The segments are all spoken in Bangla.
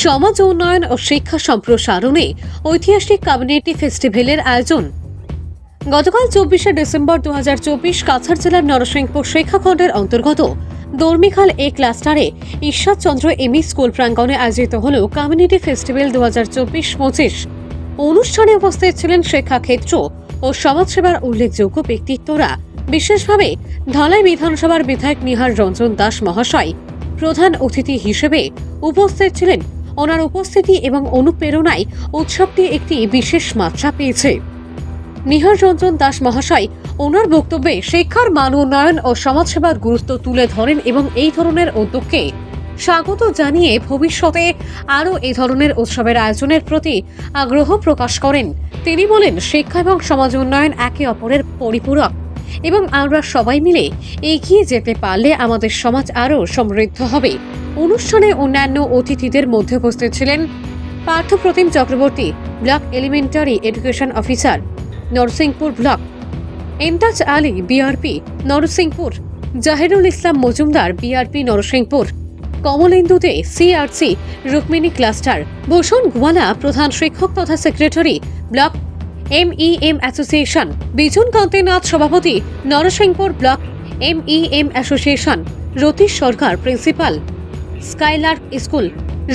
সমাজ উন্নয়ন ও শিক্ষা সম্প্রসারণে ঐতিহাসিক কমিউনিটি ফেস্টিভ্যালের আয়োজন। গতকাল 24শে ডিসেম্বর 2024 কাছাড় জেলার নরসিংপুর শিক্ষাখণ্ডের অন্তর্গত দর্মিখাল এ ক্লাস্টারে ঈশ্বরচন্দ্র এমই স্কুল প্রাঙ্গণে আয়োজিত হল কমিউনিটি ফেস্টিভ্যাল 2024-25। অনুষ্ঠানে উপস্থিত ছিলেন শিক্ষাক্ষেত্র ও সমাজসেবার উল্লেখযোগ্য ব্যক্তিত্বরা। বিশেষভাবে ধলাই বিধানসভার বিধায়ক নিহার রঞ্জন দাস মহাশয় প্রধান অতিথি হিসেবে উপস্থিত ছিলেন। ওনার উপস্থিতি এবং অনুপ্রেরণায় উৎসবটি একটি বিশেষ মাত্রা পেয়েছে। নিহার রঞ্জন দাস মহাশয় ওনার বক্তব্যে শিক্ষার মান উন্নয়ন ও সমাজসেবার গুরুত্ব তুলে ধরেন এবং এই ধরনের উদ্যোগকে স্বাগত জানিয়ে ভবিষ্যতে আরও এই ধরনের উৎসবের আয়োজনের প্রতি আগ্রহ প্রকাশ করেন। তিনি বলেন, শিক্ষা এবং সমাজ উন্নয়ন একে অপরের পরিপূরক এবং আমরা সবাই মিলে এগিয়ে যেতে পারলে আমাদের সমাজ আরও সমৃদ্ধ হবে। অনুষ্ঠানে অন্যান্য অতিথিদের মধ্যে উপস্থিত ছিলেন Parthapratim Chakraborty, block elementary education officer, Narsingpur block, Entaj Ali, BRP Narsingpur, Jahirul Islam Majumdar, BRP Narsingpur, Kamalendu Dey, CRC Rukmini cluster, Bhushan Goala, প্রধান শিক্ষক তথা secretary, block MEM association, Bijun Kantinath, সভাপতি Narsingpur block MEM association, Ratish Sarkar, principal Skylark school,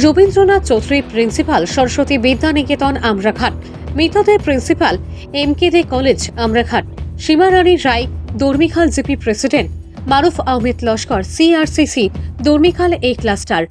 Rabindranath Chowdhury, principal Saraswati Vidya Niketan Amraghat, Mita Dey, principal MK Dey college Amraghat, Seema Rani Roy, Dormikhal GP president, Maruf Ahmed Laskar, CRCC Darmikhal এ ক্লাস্টার,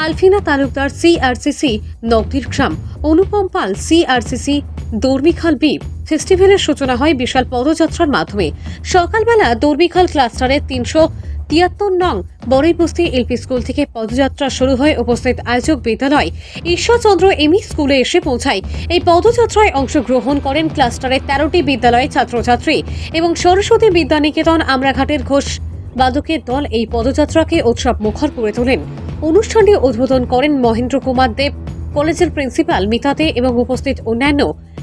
আলফিনা তালুকদার, সিআরসিসি নবদীরগ্রাম, অনুপম পাল, সিআরসিসি দর্মিখাল বি। ফেস্টিভ্যালের সূচনা হয় বিশাল পদযাত্রার মাধ্যমে। সকালবেলা দর্মিখাল ক্লাস্টারের 373 নং বড়ইবস্তি এলপি স্কুল থেকে পদযাত্রা শুরু হয়ে উপস্থিত আয়োজক বিদ্যালয় ঈশ্বরচন্দ্র এমই স্কুলে এসে পৌঁছায়। এই পদযাত্রায় অংশগ্রহণ করেন ক্লাস্টারের 13টি বিদ্যালয়ের ছাত্রছাত্রী এবং সরস্বতী বিদ্যা নিকেতন আমরাঘাটের ঘোষ বাদকের দল। এই পদযাত্রাকে উৎসব মুখর করে তোলেন। অনুষ্ঠানটি উদ্বোধন করেন মহেন্দ্র কুমার দেব, কলেজের প্রিন্সিপাল মিতা দে এবং উপস্থিত অন্যান্য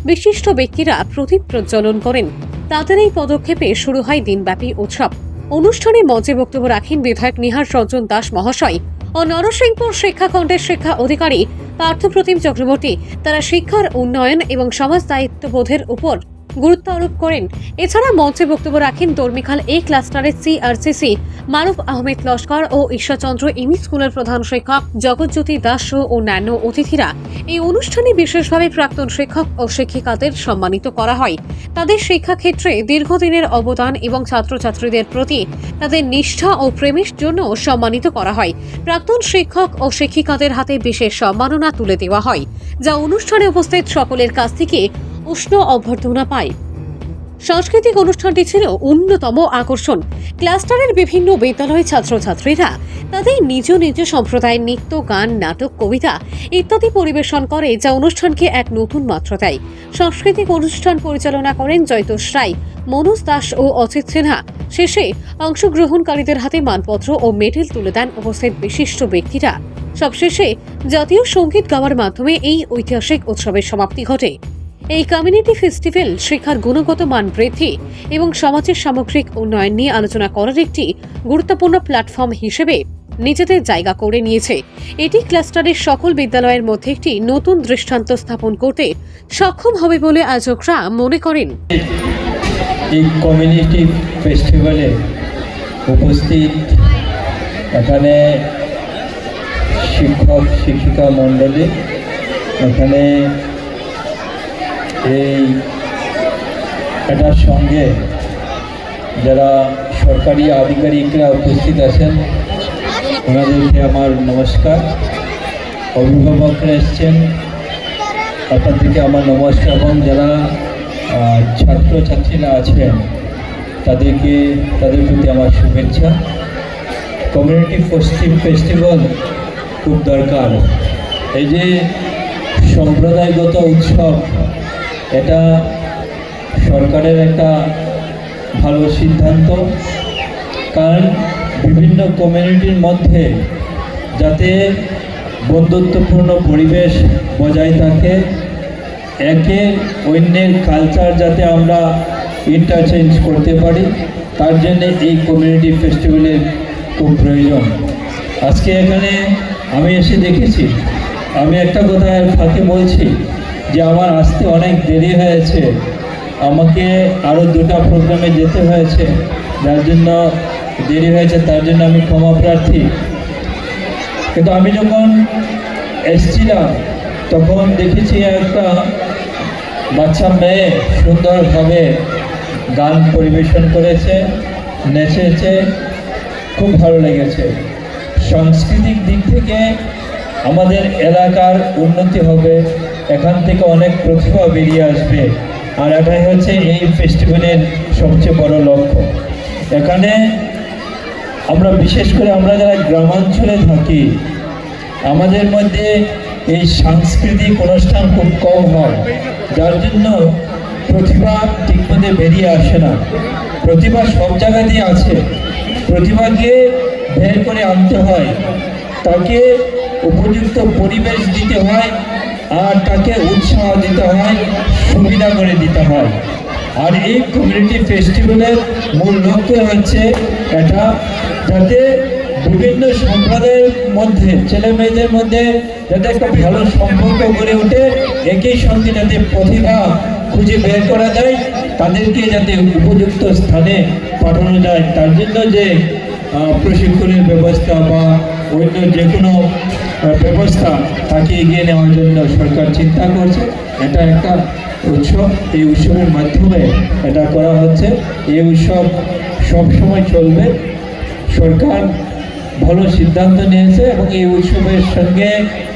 বিশিষ্ট ব্যক্তিরা প্রদীপ প্রজ্বলন করেন। তাদের এই পদক্ষেপে শুরু হয় দিনব্যাপী উৎসব। অনুষ্ঠানে মঞ্চে বক্তব্য রাখেন বিধায়ক নিহার রঞ্জন দাস মহাশয় ও নরসিংপুর শিক্ষাখণ্ডের শিক্ষা অধিকারী পার্থপ্রতিম চক্রবর্তী। তারা শিক্ষার উন্নয়ন এবং সমাজ দায়িত্ববোধের উপর গুরুত্ব আরোপ করেন। এছাড়া মঞ্চে বক্তব্য রাখেন দর্মিখাল এ ক্লাস্টারের সিআরসিসি মারুফ আহমেদ লস্কর ও ঈশ্বরচন্দ্র এমই স্কুলের প্রধান শিক্ষক জগৎজ্যোতি দাস ও অন্যান্য অতিথিরা। এই অনুষ্ঠানে বিশেষভাবে প্রাক্তন শিক্ষক ও শিক্ষিকাদের সম্মানিত করা হয়। তাদের শিক্ষাক্ষেত্রে দীর্ঘদিনের অবদান এবং ছাত্রছাত্রীদের প্রতি তাদের নিষ্ঠা ও প্রেমের জন্য সম্মানিত করা হয়। প্রাক্তন শিক্ষক ও শিক্ষিকাদের হাতে বিশেষ সম্মাননা তুলে দেওয়া হয়, যা অনুষ্ঠানে উপস্থিত সকলের কাছ থেকে উষ্ণ অভ্যর্থনা পায়। সাংস্কৃতিক অনুষ্ঠানটি ছিল অন্যতম আকর্ষণ। ক্লাস্টারের বিভিন্ন বিদ্যালয়ের ছাত্রছাত্রীরা তাদের নিজ নিজ সম্প্রদায়ের নৃত্য, গান, নাটক, কবিতা ইত্যাদি পরিবেশন করে, যা অনুষ্ঠানকে এক নতুন মাত্রা দেয়। সাংস্কৃতিক অনুষ্ঠান পরিচালনা করেন জয়তোষ রায়, মনোজ দাস ও অজিত সিনহা। শেষে অংশগ্রহণকারীদের হাতে মানপত্র ও মেডেল তুলে দেন উপস্থিত বিশিষ্ট ব্যক্তিরা। সবশেষে জাতীয় সঙ্গীত গাওয়ার মাধ্যমে এই ঐতিহাসিক উৎসবের সমাপ্তি ঘটে। এই কমিউনিটি ফেস্টিভ্যাল শিক্ষার গুণগত মান বৃদ্ধি এবং সমাজের সামগ্রিক উন্নয়ন নিয়ে আলোচনা করার একটি গুরুত্বপূর্ণ প্ল্যাটফর্ম হিসেবে নিজেদের জায়গা করে নিয়েছে। এটি ক্লাস্টারের সকল বিদ্যালয়ের মধ্যে একটি নতুন দৃষ্টান্ত স্থাপন করতে সক্ষম হবে বলে আয়োজকরা মনে করেন। এই কমিউনিটি ফেস্টিভ্যালে উপস্থিত এখানে শিক্ষক শিক্ষিকা মণ্ডলী, এখানে এটার সঙ্গে যারা সরকারি আধিকারিকরা উপস্থিত আছেন ওনাদেরকে আমার নমস্কার। অভিভাবকরা এসছেন, আপনাদেরকে আমার নমস্কার, এবং যারা ছাত্রছাত্রীরা আছেন তাদের প্রতি আমার শুভেচ্ছা। কমিউনিটি ফেস্টিভ্যাল খুব দরকার। এই যে সম্প্রদায়গত উৎসব, এটা সরকারের একটা ভালো সিদ্ধান্ত, কারণ বিভিন্ন কমিউনিটির মধ্যে যাতে বন্ধুত্বপূর্ণ পরিবেশ বজায় থাকে, একে অন্যের কালচার যাতে আমরা ইন্টারচেঞ্জ করতে পারি, তার জন্য এই কমিউনিটি ফেস্টিভ্যালের খুব প্রয়োজন। আজকে এখানে আমি এসে দেখেছি আমি একটা কথা এর ফাঁকে বলছি যে আমার আসতে অনেক দেরি হয়েছে, আমাকে আরও দুটো প্রোগ্রামে যেতে হয়েছে, যার জন্য দেরি হয়েছে, তার জন্য আমি ক্ষমা প্রার্থী। কিন্তু আমি যখন এসছিলাম তখন দেখেছি একটা বাচ্চা মেয়ে সুন্দরভাবে গান পরিবেশন করেছে, নেচেছে, খুব ভালো লেগেছে। সাংস্কৃতিক দিক থেকে আমাদের এলাকার উন্নতি হবে, এখান থেকে অনেক প্রতিভা বেরিয়ে আসবে, আর এটাই হচ্ছে এই ফেস্টিভ্যালের সবচেয়ে বড় লক্ষ্য। এখানে আমরা বিশেষ করে আমরা যারা গ্রামাঞ্চলে থাকি, আমাদের মধ্যে এই সাংস্কৃতিক অনুষ্ঠান খুব কম হয়, যার জন্য প্রতিভা ঠিকমতো বেরিয়ে আসে না। প্রতিভা সব জায়গাতেই আছে, প্রতিভাকে বের করে আনতে হয়, তাকে উপযুক্ত পরিবেশ দিতে হয়, আর তাকে উৎসাহ দিতে হয়, সুবিধা করে দিতে হয়। আর এই কমিউনিটি ফেস্টিভ্যালের মূল লক্ষ্য হচ্ছে এটা, যাতে বিভিন্ন সম্প্রদায়ের মধ্যে ছেলে মেয়েদের মধ্যে যাতে একটা ভালো সম্পর্ক গড়ে ওঠে, একই সঙ্গে যাতে প্রতিভা খুঁজে বের করা যায়, তাদেরকে যাতে উপযুক্ত স্থানে পাঠানো যায়, তার জন্য যে প্রশিক্ষণের ব্যবস্থা বা অন্য যে কোনো ব্যবস্থা তাকে এগিয়ে নেওয়ার জন্য সরকার চিন্তা করছে। এটা একটা উৎসব, এই উৎসবের মাধ্যমে এটা করা হচ্ছে। এই উৎসব সবসময় চলবে, সরকার ভালো সিদ্ধান্ত নিয়েছে এবং এই উৎসবের সঙ্গে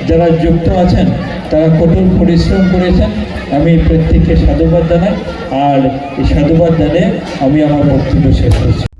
যারা যুক্ত আছেন তারা কঠোর পরিশ্রম করেছেন। আমি প্রত্যেককে সাধুবাদ জানাই, আর এই সাধুবাদ জানিয়ে আমি আমার বক্তব্য শেষ করছি।